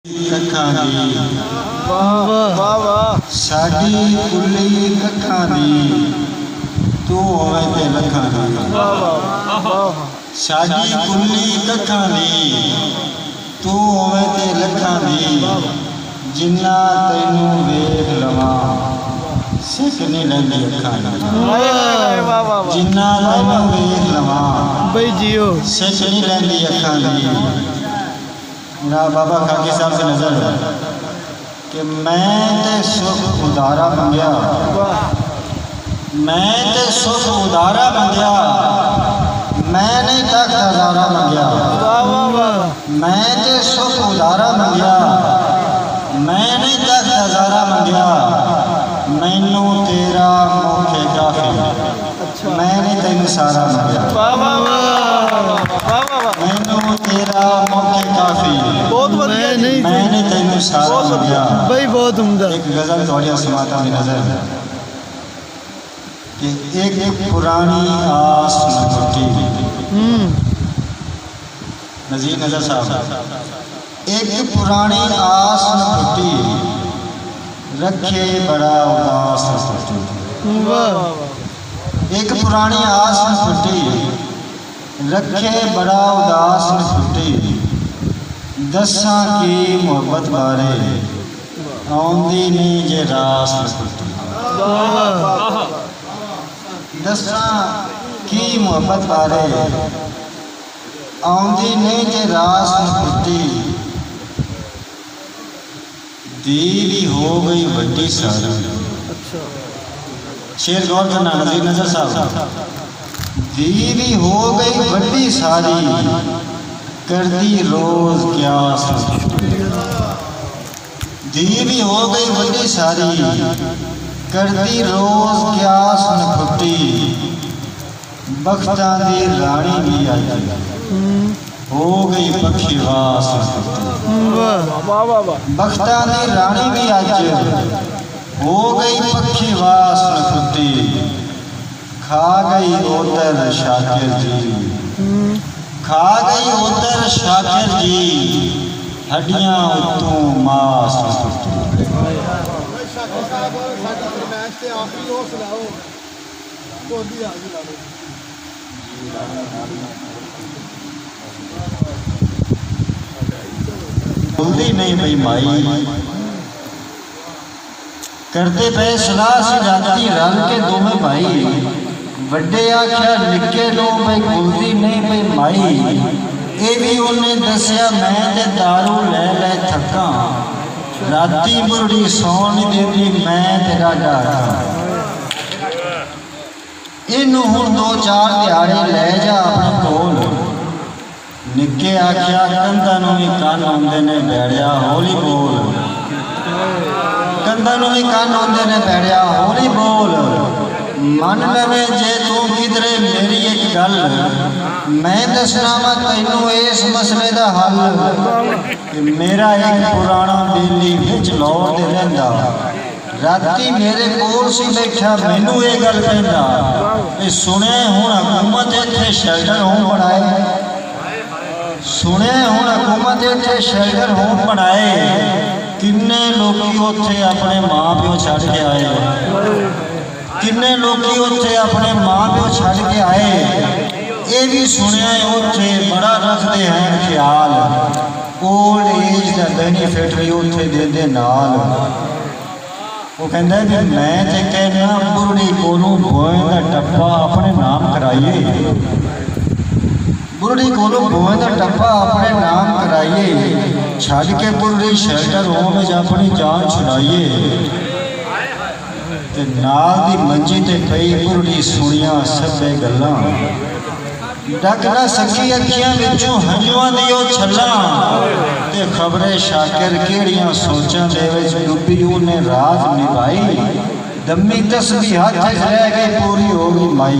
कखां दी वाह वाह साडी कुल्ली कखां दी तू होवे ते लखां दी वाह वाह साडी कुल्ली कखां दी तू होवे ते लखां दी जिन्ना तैनू वेख लवां सिख नहीं लैंदी अखां दी जिन्ना तैनू वेख लवां बई जियो सिख नहीं लैंदी अखां दी। मेरा बाबा खाकी साहब से नजर है कि मैं ते सुख उदारा मंगया मैं ते सुख उदारा मंगया मैं नहीं तक हजारा मंगया मैं ते सुख उदारा मंगया मैं नहीं तक हजारा मंगया मैनू तेरा मुखे काफी मैं नहीं तेन सारा मंगया मैनू तेरा मुखे काफी मैंने तेन सारा मंगया। भाई बहुत उम्दा एक गजल थोड़ी समाता में नजर है कि एक पुरानी आस न टूटी नजीर नजर साहब एक पुरानी आस न टूटी रखे बड़ा उदास न टूटी एक पुरानी आस न टूटी रखे बड़ा उदास न टूटी दसा की मुहब्बत बारे आउंदी नहीं जे रास न टूटी दसा की मुहब्बत बारे आउंदी नहीं जे रास न टूटी दी भी हो गई वड्डी सारी शेर गौर करना नजीर नजर साहब दी भी हो गई वड्डी सारी करदी रोज क्या दी भी हो गई वड्डी सारी करदी रोज क्या सुन फुटी बख्तां दी रानी भी आई हो गई पक्षी वास बख्तां दी रानी भी अज हो गई पक्षी वास न फुटी खा गई उधर शाकिर जी खा गई उधर शाकिर जी हड्डियां उतों मास भूलती नहीं पई माई करते पे सलाह सी राती रल के दोवें भाई वड्डे आख्या निक्के लो भाई भूलती नहीं पई माई ये भी उन्हें दसिया मैं ते दारू ले ले थका राती बुरड़ी सौन नहीं देती मैं तेरा डाका इनू हुण 2-4 दिहाड़े ले जा अपने कोल निक्के आख्या कंधा नूं भी कन आउंदे ने बैड़िया हौली बोल कंधा नूं भी कन आउंदे ने बैड़िया हौली बोल मन लवे जे तू किधरे मेरी एक गल मैं दसना वा तैनू इस मसले दा हल कि मेरा एक पुराना बेली विच लौट दे रहिंदा राती मेरे कोल सी बैठा मैनू ये गल कहंदा कि सुने हुण हुकूमत इत्थे शेल्टर होम बनाए सुने हुण हुकूमत इत्थे शेल्टर होम बनाए किन्ने लोकी उत्थे अपने माँ प्यो छड्ड के आए किन्ने लोकी उत्थे अपने माँ प्यो छड्ड के आए ये भी सुनिया उत्थे बड़ा रखते हैं ख्याल ओल्ड एज का बेनीफिट भी उत्थे देंदे नाल वो कहंदा कि मैं ते कहना बुरड़ी कोलों बोए दा टप्पा अपने नाम कराइए बुरड़ी कोलों बोए दा टप्पा अपने नाम कराइए छड्ड के बुरड़ी शेल्टर होम विच अपनी जान छुड़ाइए ते नाल दी मंजी ते पई बुरड़ी सुनिया सभे गल्लां डक ना सकी अखियां विचों हंजुआं दी ओ छल्लां ते खबरे शाकिर केड़ियां सोचां दे विच डुब्बी उन्हें रात निभाई दम्मी तस्बीह हथ रह गई पूरी हो गई माई